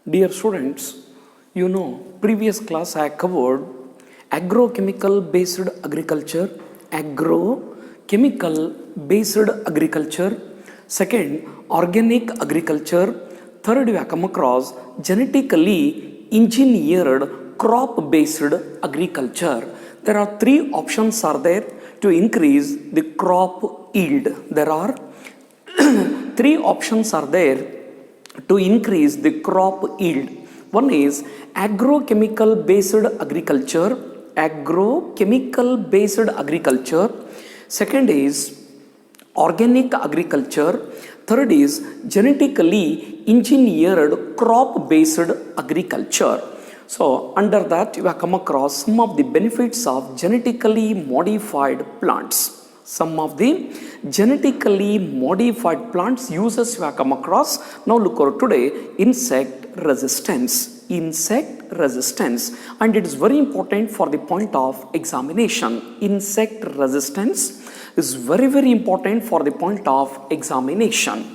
Dear students, you know, previous class I covered agrochemical based agriculture, second, organic agriculture, third, we have come across genetically engineered crop based agriculture. There are three options are there to increase the crop yield. There are three options are there to increase the crop yield. One is agrochemical based agriculture, second is organic agriculture, third is genetically engineered crop based agriculture. So under that you have come across some of the benefits of genetically modified plants. Some of the genetically modified plants uses we have come across. Now look over today, insect resistance, and it is very important for the point of examination. Insect resistance is very important for the point of examination.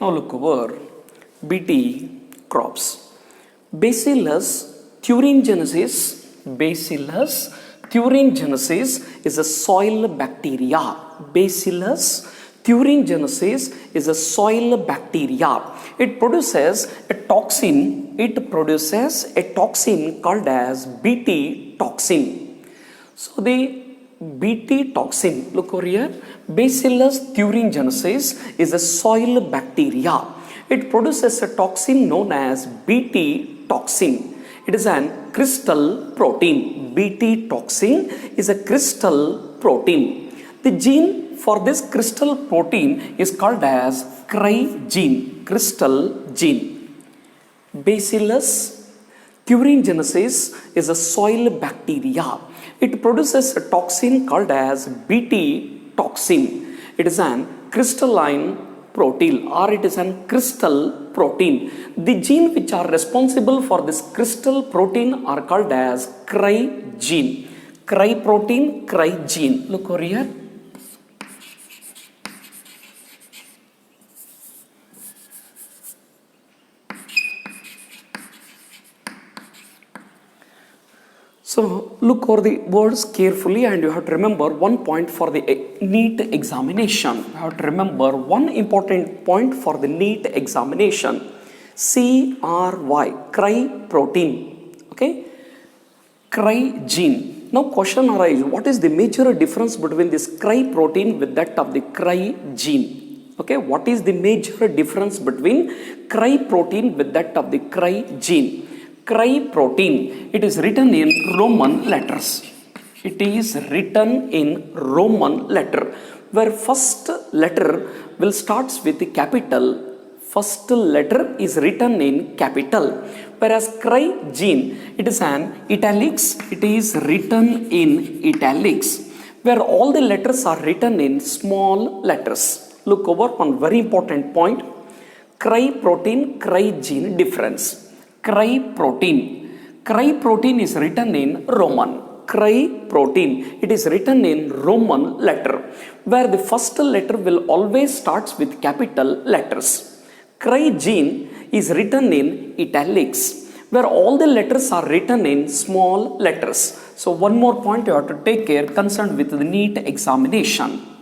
Now look over BT crops. Bacillus thuringiensis is a soil bacteria. Bacillus thuringiensis is a soil bacteria. It produces a toxin called as BT toxin. So the BT toxin, look over here, Bacillus thuringiensis is a soil bacteria. It produces a toxin known as BT toxin. It is an crystal protein. BT toxin is a crystal protein. The gene for this crystal protein is called as cry gene, crystal gene. Bacillus thuringiensis is a soil bacteria. It produces a toxin called as BT toxin. It is an crystalline protein, or it is an crystal protein. The gene which are responsible for this crystal protein are called as cry gene. Cry protein, cry gene. Look over here. So look over the words carefully, and you have to remember one point for the NEET examination. You have to remember one important point for the NEET examination. CRY, cry protein. Okay? Cry gene. Now question arises, what is the major difference between this cry protein with that of the cry gene? Okay, what is the major difference between cry protein with that of the cry gene? Cry protein, it is written in Roman letters. it is written in Roman letter, where first letter will starts with the capital. First letter is written in capital, whereas cry gene, it is an italics, it is written in italics, where all the letters are written in small letters. Look over one very important point. Cry protein, cry gene difference. Cry protein is written in Roman. Cry protein, it is written in Roman letter, where the first letter will always starts with capital letters. Cry gene is written in italics, where all the letters are written in small letters. So one more point you have to take care concerned with the NEET examination.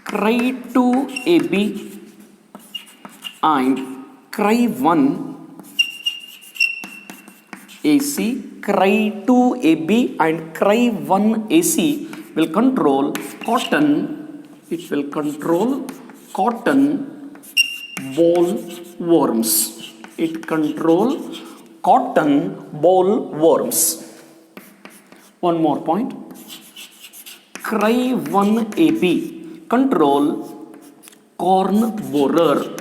Cry2AB and Cry1 AC, Cry2AB and Cry1AC will control cotton. It will control cotton bollworms. It control cotton bollworms. One more point. Cry1AB control corn borer.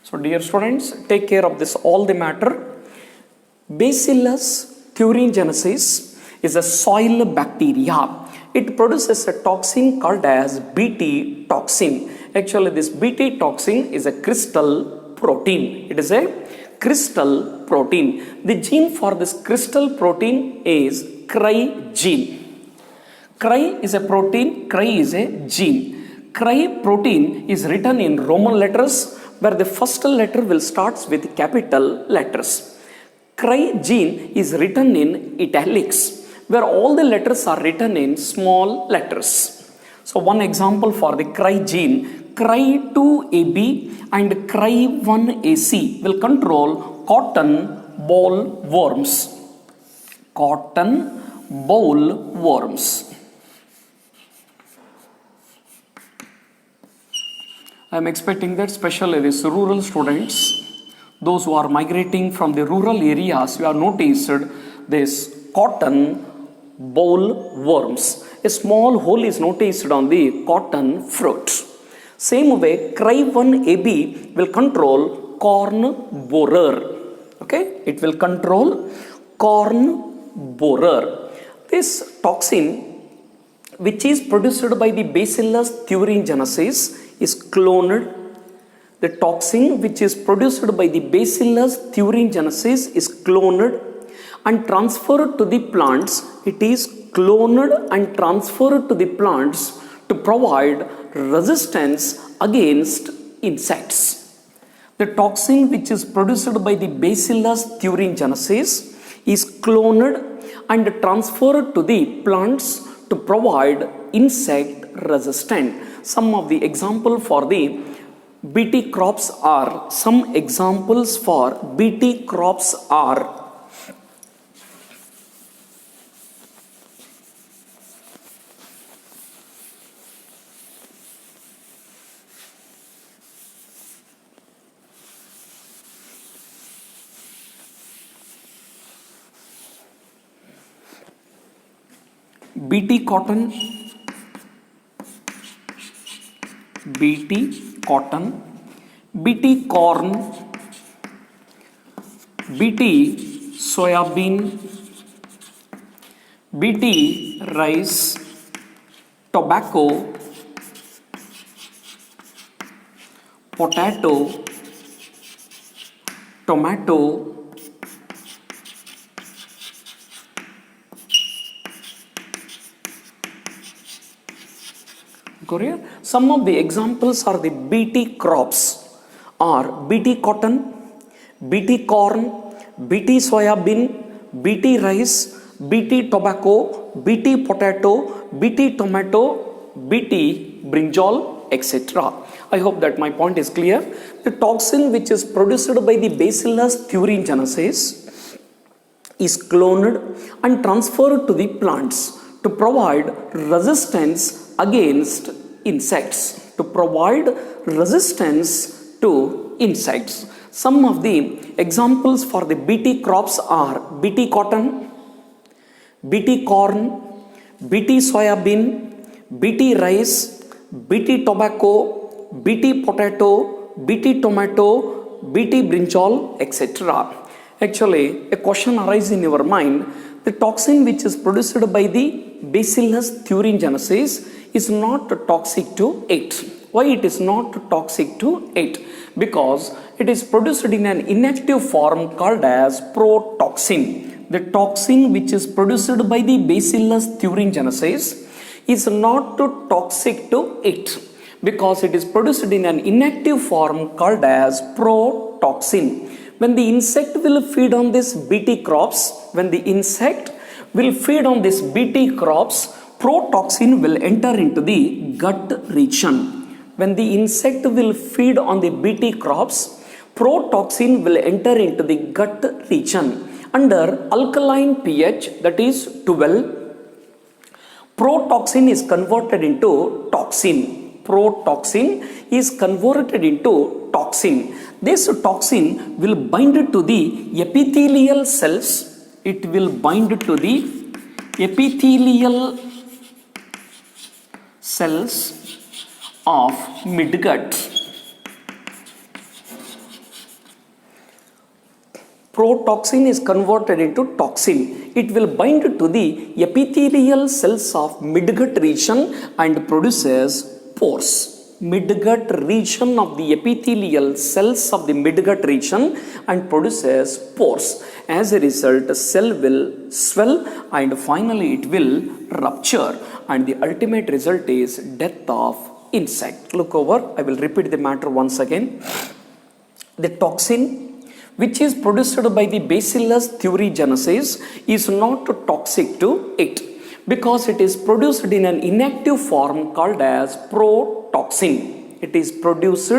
So dear students, take care of this all the matter. Bacillus thuringiensis is a soil bacteria. It produces a toxin called as Bt toxin. Actually, this Bt toxin is a crystal protein. It is a crystal protein. The gene for this crystal protein is cry gene. Cry is a protein, cry is a gene. Cry protein is written in Roman letters, where the first letter will starts with capital letters. Cry gene is written in italics, where all the letters are written in small letters. So one example for the cry gene, Cry2AB and Cry1AC will control cotton bollworms. Cotton bollworms. I am expecting that especially these rural students, those who are migrating from the rural areas, you have noticed this cotton bollworms. A small hole is noticed on the cotton fruit. Same way, Cry1AB will control corn borer. Okay, it will control corn borer. This toxin, which is produced by the Bacillus thuringiensis, is cloned. The toxin which is produced by the Bacillus thuringiensis is cloned and transferred to the plants. It is cloned and transferred to the plants to provide resistance against insects. The toxin which is produced by the Bacillus thuringiensis is cloned and transferred to the plants to provide insect resistant. Some of the example for the Bt crops are, some examples for Bt crops are Bt cotton, Bt cotton, Bt corn, Bt soybean, Bt rice, tobacco, potato, tomato, Korea. Some of the examples are the Bt crops are Bt cotton, Bt corn, Bt soybean, Bt rice, Bt tobacco, Bt potato, Bt tomato, Bt brinjal, etc. I hope that my point is clear. The toxin which is produced by the Bacillus thuringiensis is cloned and transferred to the plants to provide resistance against insects. To provide resistance to insects. Some of the examples for the BT crops are BT cotton, BT corn, BT soybean, BT rice, BT tobacco, BT potato, BT tomato, BT brinjal, etc. Actually, a question arises in your mind. The toxin which is produced by the Bacillus thuringiensis is not toxic to it. Why it is not toxic to it? Because it is produced in an inactive form called as protoxin. The toxin which is produced by the Bacillus thuringiensis is not toxic to it because it is produced in an inactive form called as protoxin. When the insect will feed on this BT crops, protoxin will enter into the gut region. When the insect will feed on the BT crops, protoxin will enter into the gut region. Under alkaline pH, that is 12, protoxin is converted into toxin. This toxin will bind to the epithelial cells. It will bind to the epithelial cells of midgut. Protoxin is converted into toxin. It will bind to the epithelial cells of midgut region and produces pores. Midgut region of the epithelial cells of the midgut region and produces pores. As a result, cell will swell and finally it will rupture, and the ultimate result is death of insect. Look over, I will repeat the matter once again. The toxin which is produced by the Bacillus thuringiensis is not toxic to it because it is produced in an inactive form called as protoxin. It is produced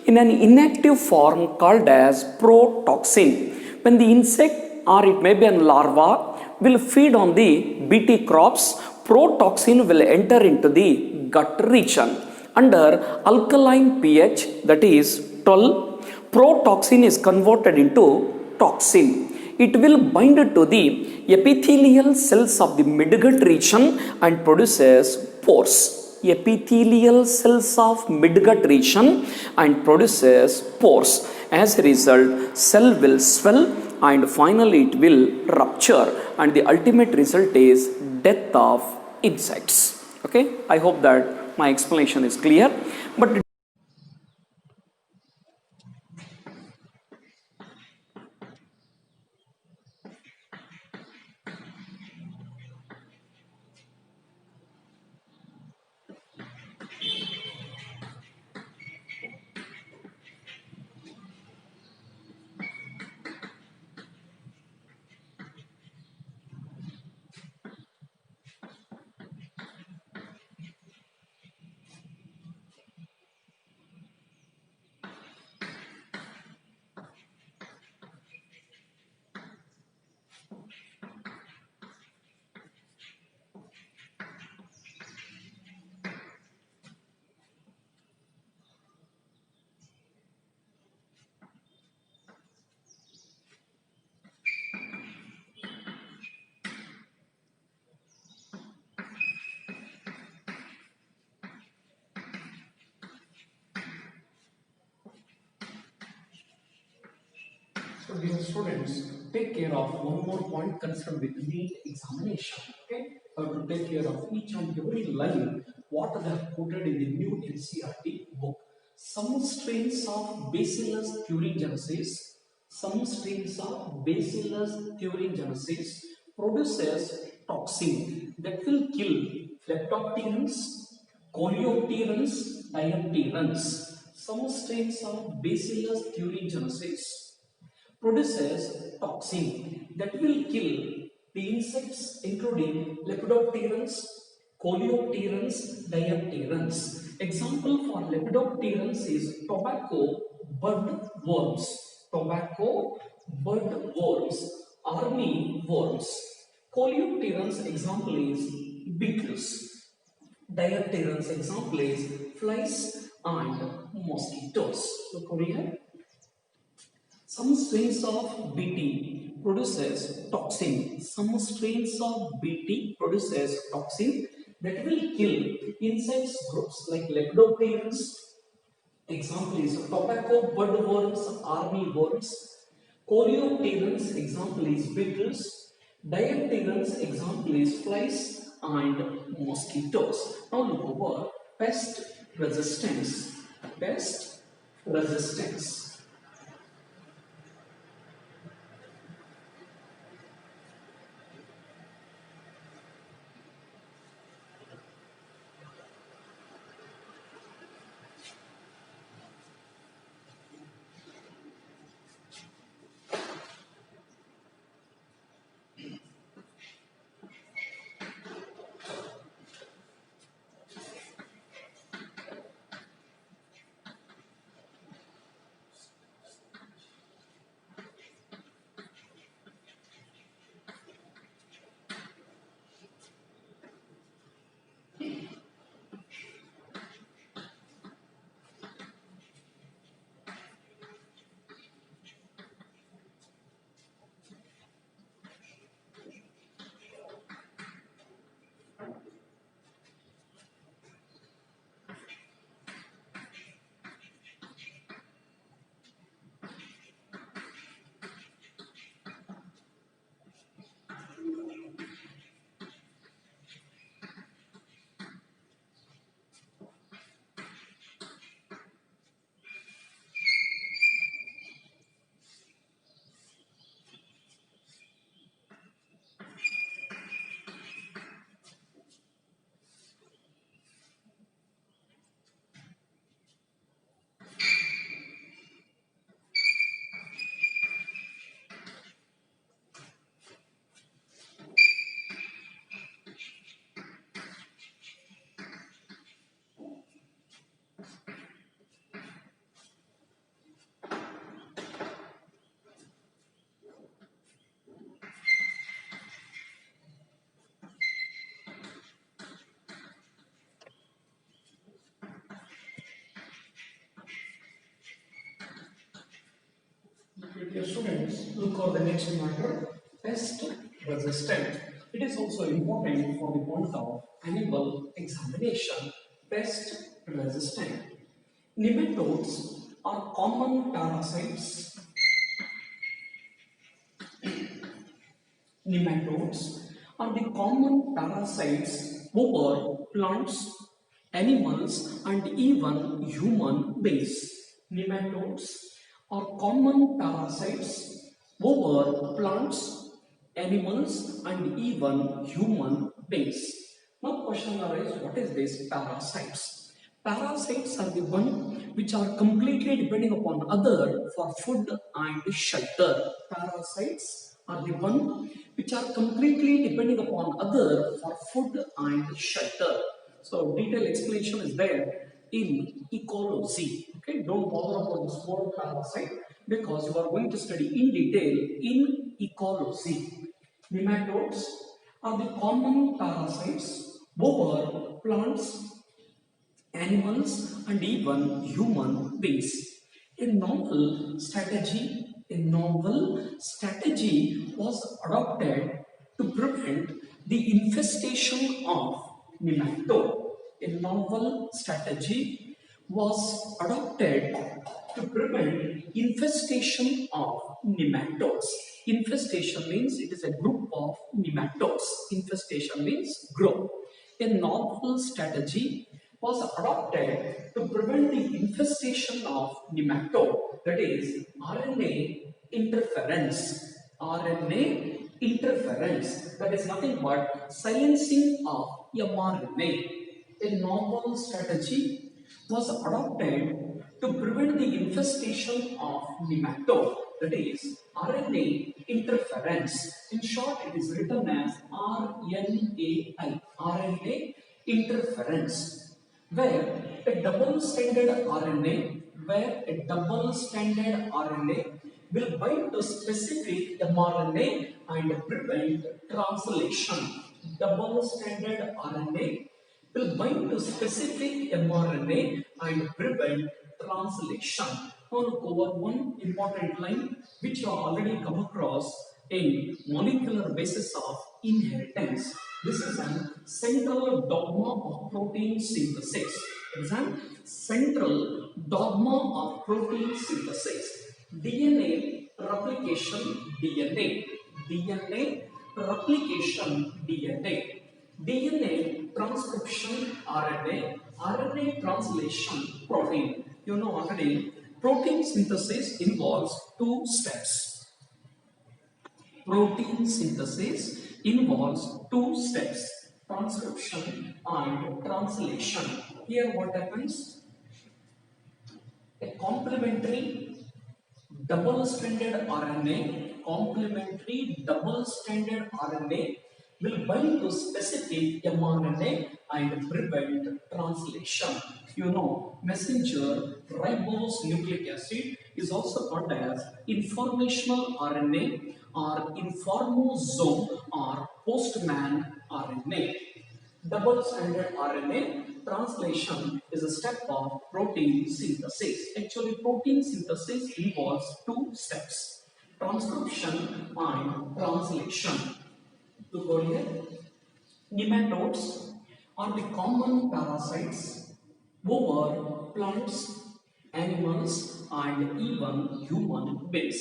in an inactive form called as protoxin. When the insect, or it may be a larva, will feed on the BT crops, protoxin will enter into the gut region. Under alkaline pH, that is 12, protoxin is converted into toxin. It will bind to the epithelial cells of the midgut region and produces pores. Epithelial cells of midgut region and produces pores. As a result, cell will swell and finally it will rupture, and the ultimate result is death of insects. Okay, I hope that my explanation is clear. But so, dear students, take care of one more point concerned with NEET examination. Okay, to take care of each and every line what they have quoted in the new NCERT book. Some strains of Bacillus thuringiensis, produces toxin that will kill leptopterans, coleopterans, diapterans. Some strains of Bacillus thuringiensis produces toxin that will kill the insects including lepidopterans, coleopterans, diapterans. Example for lepidopterans is tobacco bud worms, army worms. Coleopterans example is beetles. Diapterans example is flies and mosquitoes. Look over here. Some strains of BT produces toxin. Some strains of BT produces toxin that will kill insects groups like lepidopterans. Example is tobacco budworms, armyworms. Coleopterans, example is beetles. Diapterans, example is flies and mosquitoes. Now look over pest resistance. Pest resistance. Dear students, look for the next matter, pest resistant. It is also important for the point of animal examination. Pest resistant. Nematodes are common parasites. Nematodes are the common parasites over plants, animals, and even human beings. Nematodes are common parasites over plants, animals, and even human beings. Now, question arises: what is this parasites? Parasites are the one which are completely depending upon other for food and shelter. Parasites are the one which are completely depending upon other for food and shelter. So detailed explanation is there in ecology. Okay, don't bother about the small parasite because you are going to study in detail in ecology. Nematodes are the common parasites over plants, animals, and even human beings. A novel strategy was adopted to prevent the infestation of nematode. A novel strategy was adopted to prevent infestation of nematodes. Infestation means it is a group of nematodes. Infestation means group. A novel strategy was adopted to prevent the infestation of nematode, that is RNA interference. RNA interference, that is nothing but silencing of mRNA. A novel strategy was adopted to prevent the infestation of nematode, that is RNA interference. In short, it is written as RNAi, RNA interference, where a double-stranded RNA will bind to specific mRNA and prevent translation. Double-stranded RNA will bind to specific mRNA and prevent translation. Now look over one important line which you have already come across in molecular basis of inheritance. This is a central dogma of protein synthesis. It is a central dogma of protein synthesis. DNA replication DNA. DNA replication DNA. DNA transcription RNA, RNA translation protein. You know already, protein synthesis involves two steps. Protein synthesis involves two steps, transcription and translation. Here what happens? A complementary double-stranded RNA, complementary double-stranded RNA will bind to specific mRNA and prevent translation. You know, messenger ribose nucleic acid is also called as informational RNA or informosome or postman RNA. Double-stranded RNA translation is a step of protein synthesis. Actually, protein synthesis involves two steps, transcription and translation. To go here, nematodes are the common parasites over plants, animals, and even human beings.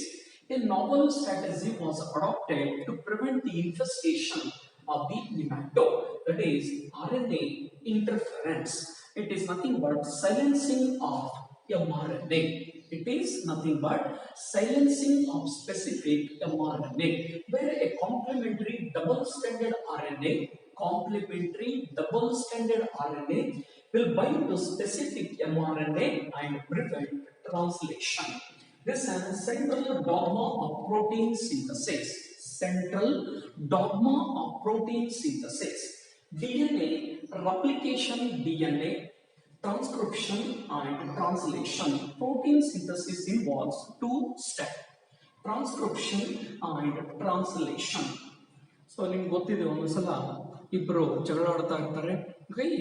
A novel strategy was adopted to prevent the infestation of the nematode, that is RNA interference. It is nothing but silencing of mRNA. It is nothing but silencing of specific mRNA, where a complementary double-stranded RNA will bind to specific mRNA and prevent translation. This is a central dogma of protein synthesis. Central dogma of protein synthesis. DNA replication DNA, transcription and translation. Protein synthesis involves two steps, transcription and translation. So ನಿಮ್ಗೆ ಗೊತ್ತಿದೆ ಒಂದ್ಸಲ ಇಬ್ರು ಜಗಳ ಆಡ್ತಾ ಇರ್ತಾರೆ.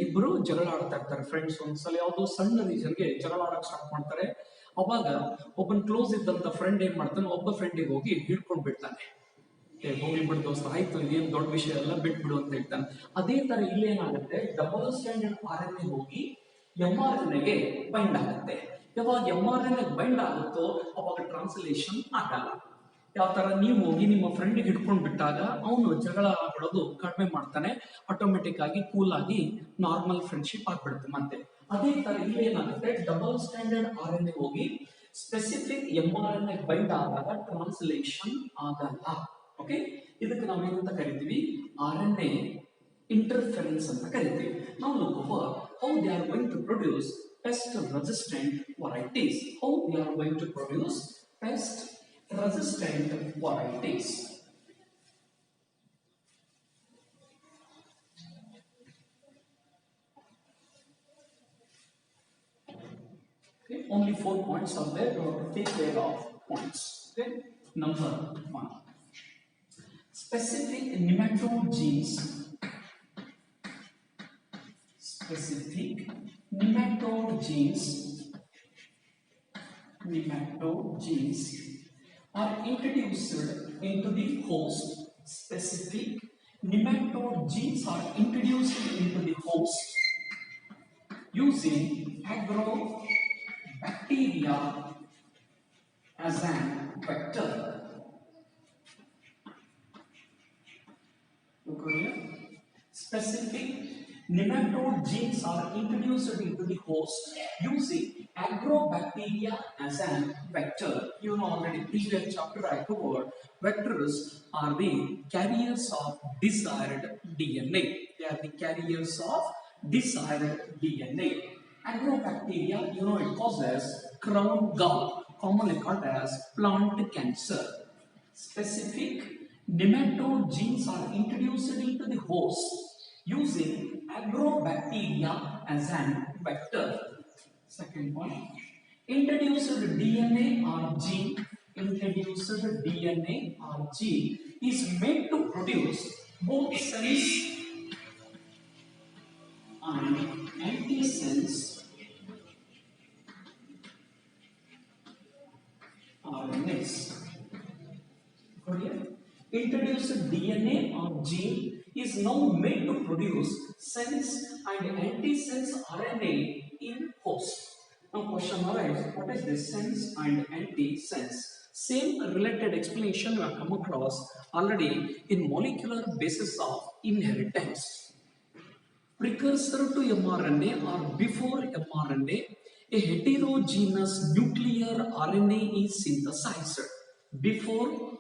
ಇಬ್ರು ಜಗಳ ಆಡ್ತಾ ಇರ್ತಾರೆ ಫ್ರೆಂಡ್ಸ್. ಒಂದ್ಸಲ ಯಾವುದೋ ಸಣ್ಣ ರೀಸನ್ಗೆ ಜಗಳ ಆಡಕ್ ಸ್ಟಾರ್ಟ್ ಮಾಡ್ತಾರೆ. ಅವಾಗ ಒಬ್ಬನ್ ಕ್ಲೋಸ್ ಇದ್ದಂತ ಫ್ರೆಂಡ್ ಏನ್ ಮಾಡ್ತಾನೆ, ಒಬ್ಬ ಫ್ರೆಂಡಿಗೆ ಹೋಗಿ ಹಿಡ್ಕೊಂಡ್ ಬಿಡ್ತಾನೆ. ಹೋಗ್ಲಿ ಬಿಡು ದೋಸ್ತ, ಆಯ್ತು ಇದೇನು ದೊಡ್ಡ ವಿಷಯ ಎಲ್ಲ ಬಿಟ್ಬಿಡು ಅಂತ ಹೇಳ್ತಾನೆ. ಅದೇ ತರ ಇಲ್ಲಿ ಏನಾಗುತ್ತೆ, ಡಬಲ್ ಸ್ಟ್ಯಾಂಡರ್ಡ್ RNA ಹೋಗಿ mRNAಗೆ ಬೈಂಡ್ ಆಗುತ್ತೆ. ಯಾವಾಗ mRNA ಬೈಂಡ್ ಆಗುತ್ತೋ ಅವಾಗ ಟ್ರಾನ್ಸ್ಲೇಷನ್ ಆಗಲ್ಲ. ಯಾವ ತರ ನೀವು ಹೋಗಿ ನಿಮ್ಮ ಫ್ರೆಂಡಿಗೆ ಹಿಡ್ಕೊಂಡು ಬಿಟ್ಟಾಗ ಅವನು ಜಗಳ ಆಡೋದು ಕಡಿಮೆ ಮಾಡ್ತಾನೆ, ಆಟೋಮೆಟಿಕ್ ಆಗಿ ಕೂಲ್ ಆಗಿ ನಾರ್ಮಲ್ ಫ್ರೆಂಡ್ಶಿಪ್ ಆಗ್ಬಿಡುತ್ತೆ ಮತ್ತೆ. ಅದೇ ತರ ಇಲ್ಲಿ ಏನಾಗುತ್ತೆ, ಡಬಲ್ ಸ್ಟ್ಯಾಂಡರ್ಡ್ RNA ಹೋಗಿ ಸ್ಪೆಸಿಫಿಕ್ mRNA ಬೈಂಡ್ ಆದಾಗ ಟ್ರಾನ್ಸ್ಲೇಷನ್ ಆಗಲ್ಲ. ಓಕೆ, ಇದಕ್ಕೆ ನಾವು ಏನಂತ ಕರಿತೀವಿ, RNA interference ಅಂತ ಕರಿತೀವಿ. Now look over how they are going to produce pest resistant varieties. How they are going to produce pest resistant varieties. Okay, only 4 points are there. You have to take care of points. Okay, number 1. Specific nematode genes. Specific nematode genes are introduced into the host. Specific nematode genes are introduced into the host using agrobacteria as an vector. Look here. Specific nematode genes are introduced into the host using agrobacteria as an vector. You know already, previous chapter I covered, vectors are the carriers of desired DNA. They are the carriers of desired DNA. Agrobacteria, you know, it causes crown gall, commonly called as plant cancer. Specific nematode genes are introduced into the host using agrobacteria as an vector. Second point, introduced DNA or gene is made to produce both sense and antisense introduced DNA or gene is now made to produce sense and antisense RNA in host. Now question arises, what is this sense and antisense? Same related explanation we have come across already in molecular basis of inheritance. Precursor to mRNA or before mRNA, a heterogeneous nuclear RNA is synthesized. Before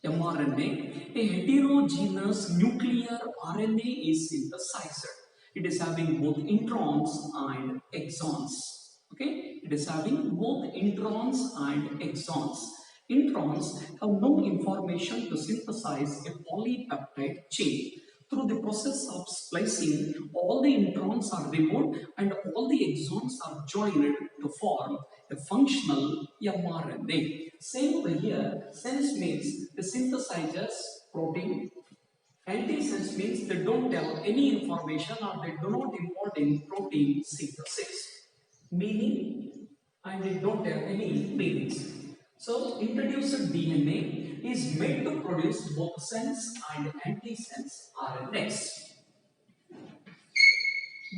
mRNA, a heterogeneous nuclear RNA is synthesized. It is having both introns and exons. Okay, it is having both introns and exons. Introns have no information to synthesize a polypeptide chain. Through the process of splicing, all the introns are removed and all the exons are joined to form a functional mRNA. Same way here, sense means the synthesizers protein. Antisense means they don't have any information or they do not involve in protein synthesis. Meaning, and they don't have any meanings. So, introduced DNA is made to produce both sense and antisense RNAs.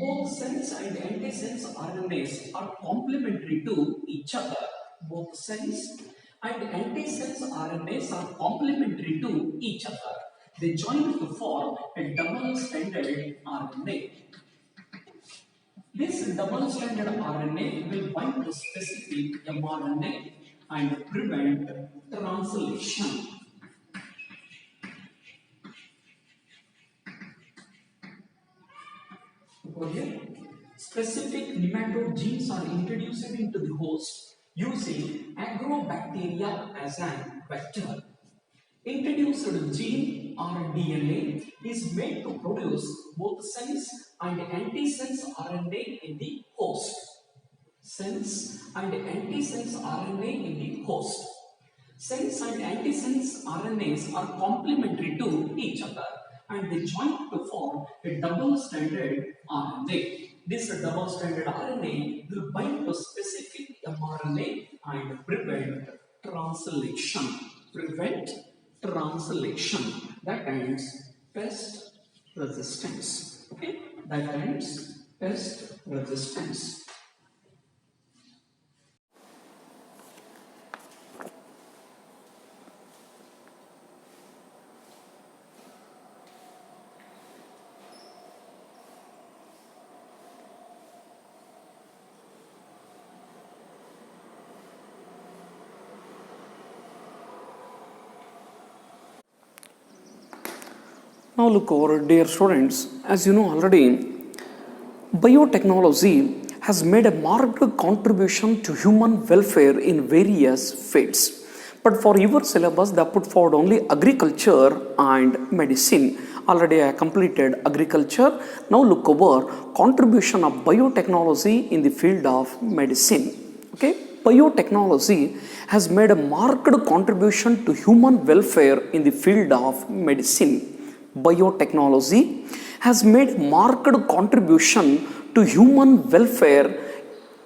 Both sense and antisense RNAs are complementary to each other. Both sense and antisense RNAs are complementary to each other. They join to form a double-stranded RNA. This double-stranded RNA will bind to specific mRNA and prevent translation. Okay. Specific nematode genes are introduced into the host using agrobacteria as an vector. Introduced gene or DNA is made to produce both sense and antisense RNA in the host. Sense and antisense RNA in the host. Sense and antisense RNAs are complementary to each other and they join to form a double-stranded RNA. This double-stranded RNA will bind to specific mRNA and prevent translation. Prevent translation. That ends pest resistance. Okay? That ends pest resistance. Now look over, dear students, as you know already, biotechnology has made a marked contribution to human welfare in various fields. But for your syllabus, they have put forward only agriculture and medicine. Already I completed agriculture. Now look over contribution of biotechnology in the field of medicine. Okay, biotechnology has made a marked contribution to human welfare in the field of medicine. Biotechnology has made marked contribution to human welfare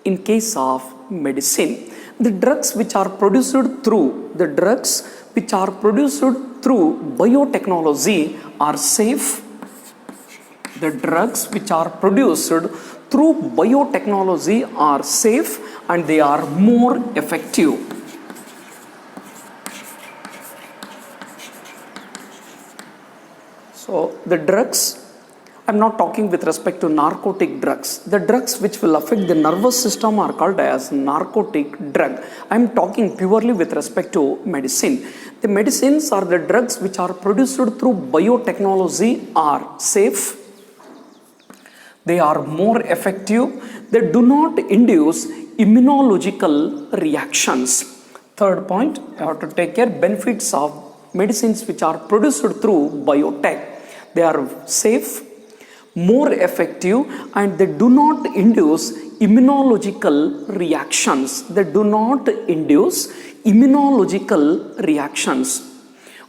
in case of medicine. The drugs which are produced through biotechnology are safe. The drugs which are produced through biotechnology are safe and they are more effective. So the drugs, I'm not talking with respect to narcotic drugs. The drugs which will affect the nervous system are called as narcotic drug. I'm talking purely with respect to medicine. The medicines or the drugs which are produced through biotechnology are safe. They are more effective. They do not induce immunological reactions. Third point, you have to take care benefits of medicines which are produced through biotech. They are safe, more effective, and they do not induce immunological reactions. They do not induce immunological reactions.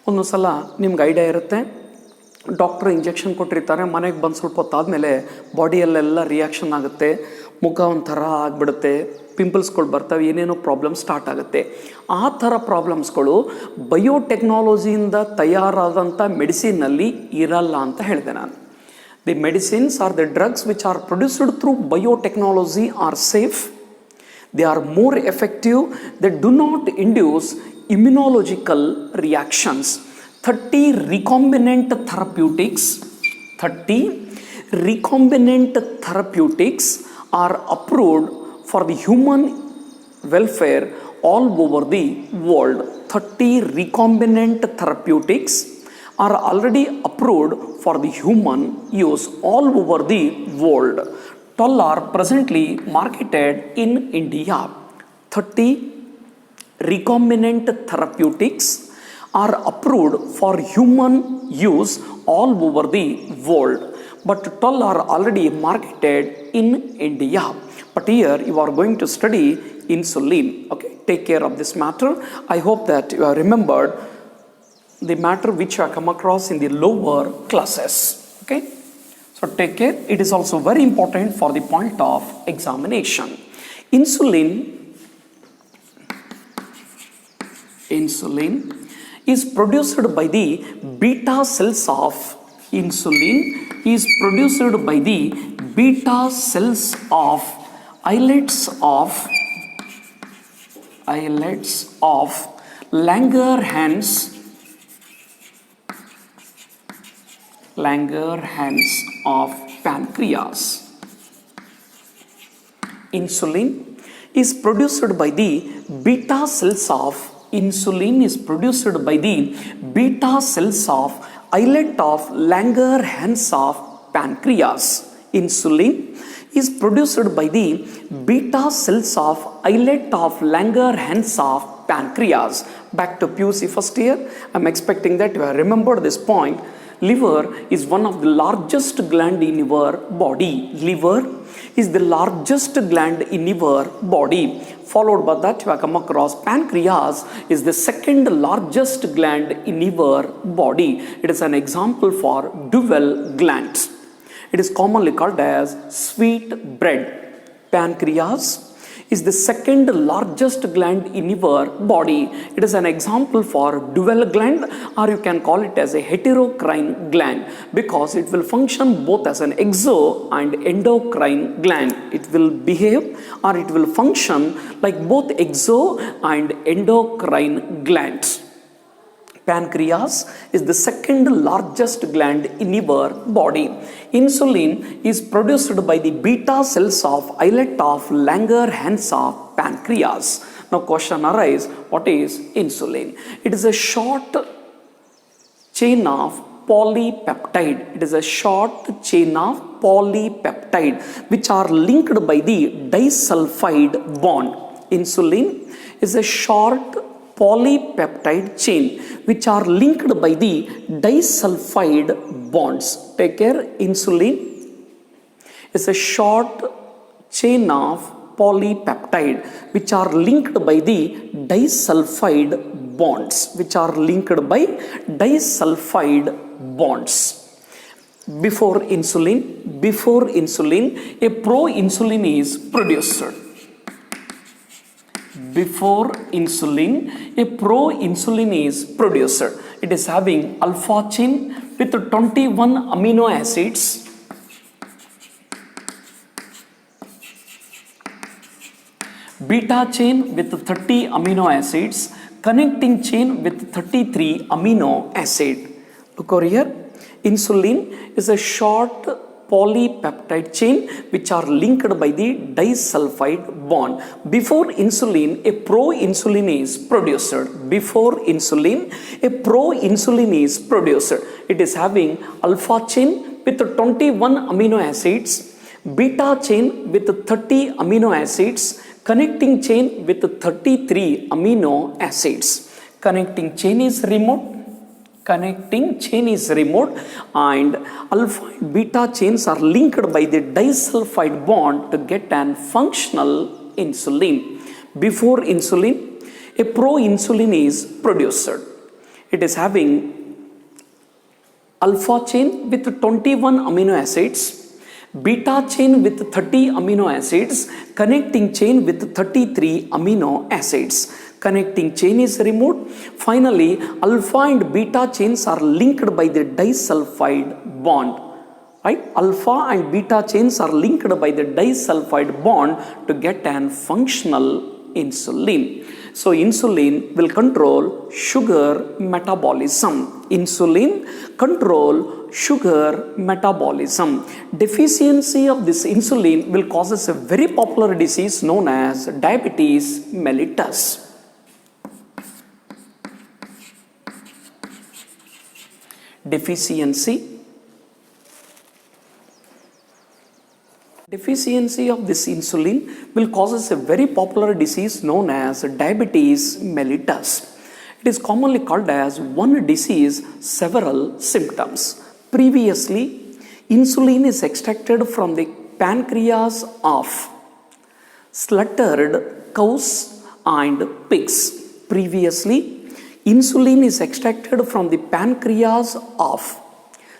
ಒಂದು ಸಲ ನಿಮ್ಗೆ idea ಇರುತ್ತೆ, doctor injection ಕೊಟ್ಟಿರ್ತಾರೆ, ಮನೆಗೆ ಬಂದು ಸ್ವಲ್ಪ ಹೊತ್ತಾದಮೇಲೆ ಬಾಡಿಯಲ್ಲೆಲ್ಲ reaction ಆಗುತ್ತೆ, ಮುಖ ಒಂಥರ ಆಗಿಬಿಡುತ್ತೆ, ಪಿಂಪಲ್ಸ್ಗಳು ಬರ್ತವೆ, ಏನೇನೋ ಪ್ರಾಬ್ಲಮ್ ಸ್ಟಾರ್ಟ್ ಆಗುತ್ತೆ. ಆ ಥರ ಪ್ರಾಬ್ಲಮ್ಸ್ಗಳು ಬಯೋಟೆಕ್ನಾಲಜಿಯಿಂದ ತಯಾರಾದಂಥ ಮೆಡಿಸಿನ್ನಲ್ಲಿ ಇರಲ್ಲ ಅಂತ ಹೇಳಿದೆ ನಾನು. The medicines are the drugs which are produced through biotechnology are safe, they are more effective, they do not induce immunological reactions. 30 recombinant therapeutics are approved for the human welfare all over the world. 30 recombinant therapeutics are already approved for the human use all over the world. 12 are presently marketed in India. 30 recombinant therapeutics are approved for human use all over the world, but 12 are already marketed in India. But here you are going to study insulin. Okay, take care of this matter. I hope that you have remembered the matter which you have come across in the lower classes. Okay, so take care. It is also very important for the point of examination. Insulin is produced by the beta cells of islets of Langerhans of pancreas. Insulin is produced by the beta cells of islet of Langerhans of pancreas. Insulin is produced by the beta cells of islet of Langerhans of pancreas. Back to PUC first year. I'm expecting that you have remembered this point. Liver is one of the largest gland in your body. Liver is the largest gland in your body. Followed by that, you have come across pancreas is the second largest gland in your body. It is an example for dual glands. It is commonly called as sweet bread. Pancreas is the second largest gland in your body. It is an example for dual gland, or you can call it as a heterocrine gland, because it will function both as an exo and endocrine gland. It will behave or it will function like both exo and endocrine glands. Pancreas is the second largest gland in your body. Insulin is produced by the beta cells of islet of Langerhans of pancreas. Now question arises, what is insulin? It is a short chain of polypeptide. It is a short chain of polypeptide which are linked by the disulfide bond. Insulin is a short polypeptide chain which are linked by the disulfide bonds. Take care, insulin is a short chain of polypeptide which are linked by the disulfide bonds. Before insulin, a proinsulin is produced. Before insulin, a proinsulin is produced. It is having alpha chain with 21 amino acids, beta chain with 30 amino acids, connecting chain with 33 amino acid. Look over here. Insulin is a short polypeptide chain which are linked by the disulfide bond. Before insulin, a proinsulin is produced. It is having alpha chain with 21 amino acids, beta chain with 30 amino acids, connecting chain with 33 amino acids. Connecting chain is removed, and alpha and beta chains are linked by the disulfide bond to get an functional insulin. Before insulin, a proinsulin is produced. It is having alpha chain with 21 amino acids, beta chain with 30 amino acids, connecting chain with 33 amino acids. Connecting chain is removed. Finally, alpha and beta chains are linked by the disulfide bond. Right? Alpha and beta chains are linked by the disulfide bond to get an functional insulin. So insulin will control sugar metabolism. Insulin control sugar metabolism. Deficiency of this insulin will cause a very popular disease known as diabetes mellitus. Deficiency of this insulin will cause a very popular disease known as diabetes mellitus. It is commonly called as one disease, several symptoms. Previously, insulin is extracted from the pancreas of slaughtered cows and pigs. Previously, insulin is extracted from the pancreas of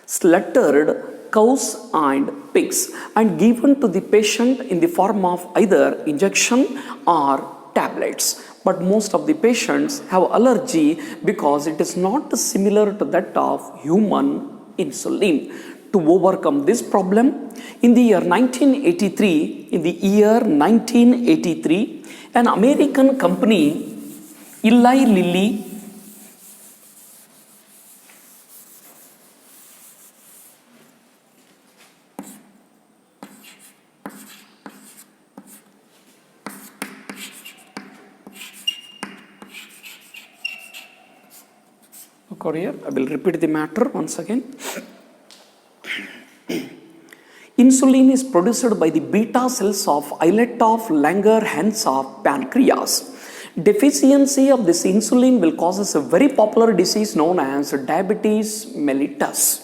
slaughtered cows and pigs and given to the patient in the form of either injection or tablets. But most of the patients have allergy because it is not similar to that of human insulin. To overcome this problem, in the year 1983, an American company, Eli Lilly, Here, I will repeat the matter once again. Insulin is produced by the beta cells of islet of Langerhans of pancreas. Deficiency of this insulin will cause a very popular disease known as diabetes mellitus.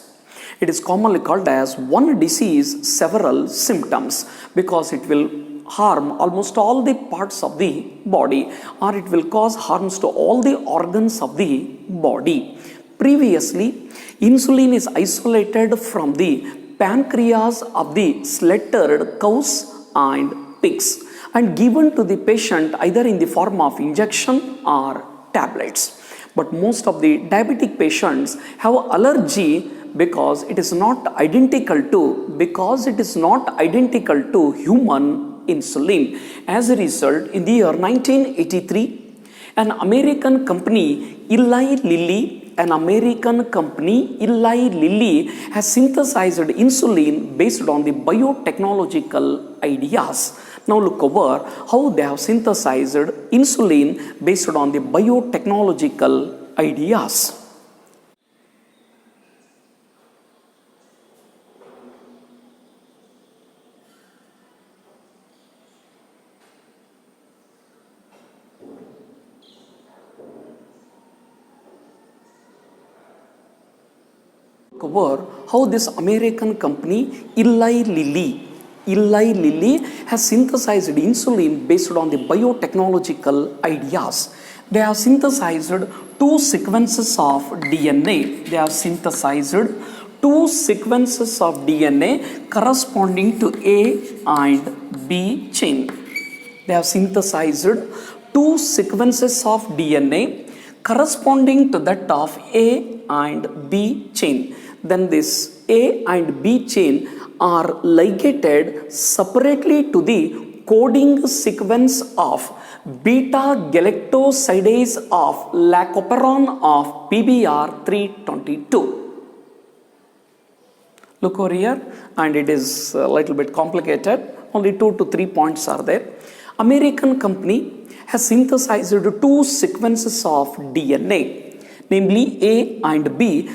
It is commonly called as one disease, several symptoms, because it will harm almost all the parts of the body, or it will cause harms to all the organs of the body. Previously, insulin is isolated from the pancreas of the slaughtered cows and pigs and given to the patient either in the form of injection or tablets. But most of the diabetic patients have allergy because it is not identical to human insulin. As a result, in the year 1983, an American company, Eli Lilly, has synthesized insulin based on the biotechnological ideas. Now look over how they have synthesized insulin based on the biotechnological ideas. Cover how this American company Eli Lilly has synthesized insulin based on the biotechnological ideas. They have synthesized two sequences of DNA. Corresponding to A and B chain. They have synthesized two sequences of DNA corresponding to that of A and B chain. Then this A and B chain are ligated separately to the coding sequence of beta galactosidase of lactoperon of PBR322. Look over here, and it is a little bit complicated. Only 2 to 3 points are there. American company has synthesized two sequences of DNA, namely A and B,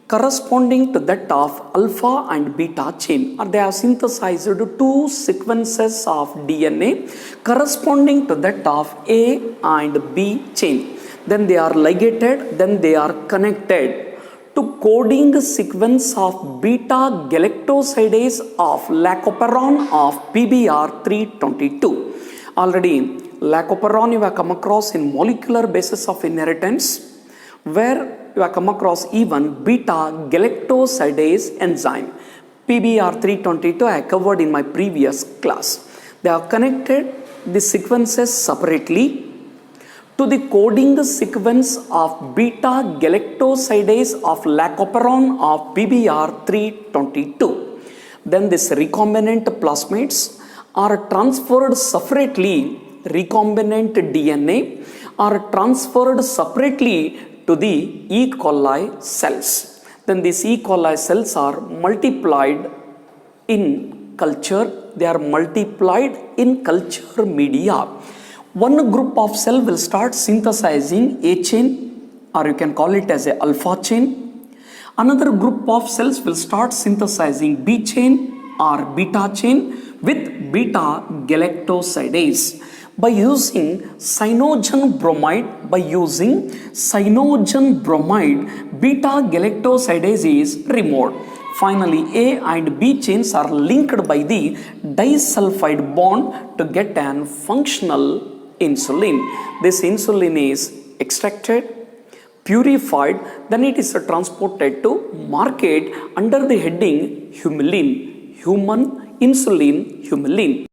corresponding to that of alpha and beta chain. Or they have synthesized two sequences of DNA corresponding to that of A and B chain. Then they are ligated, then they are connected to coding sequence of beta galactosidase of lactoperon of PBR322. Already lactoperon you have come across in molecular basis of inheritance, where you have come across even beta galactosidase enzyme. PBR322 I covered in my previous class. They are connected the sequences separately to the coding sequence of beta galactosidase of lacoperon of PBR322. Then this recombinant plasmids are transferred separately, recombinant DNA are transferred separately to the E. coli cells. Then these E. coli cells are multiplied in culture, they are multiplied in culture media. One group of cell will start synthesizing A chain, or you can call it as a alpha chain. Another group of cells will start synthesizing B chain or beta chain with beta galactosidase. By using cyanogen bromide, beta galactosidase is removed. Finally, A and B chains are linked by the disulfide bond to get an functional insulin. This insulin is extracted, purified, then it is transported to market under the heading human insulin.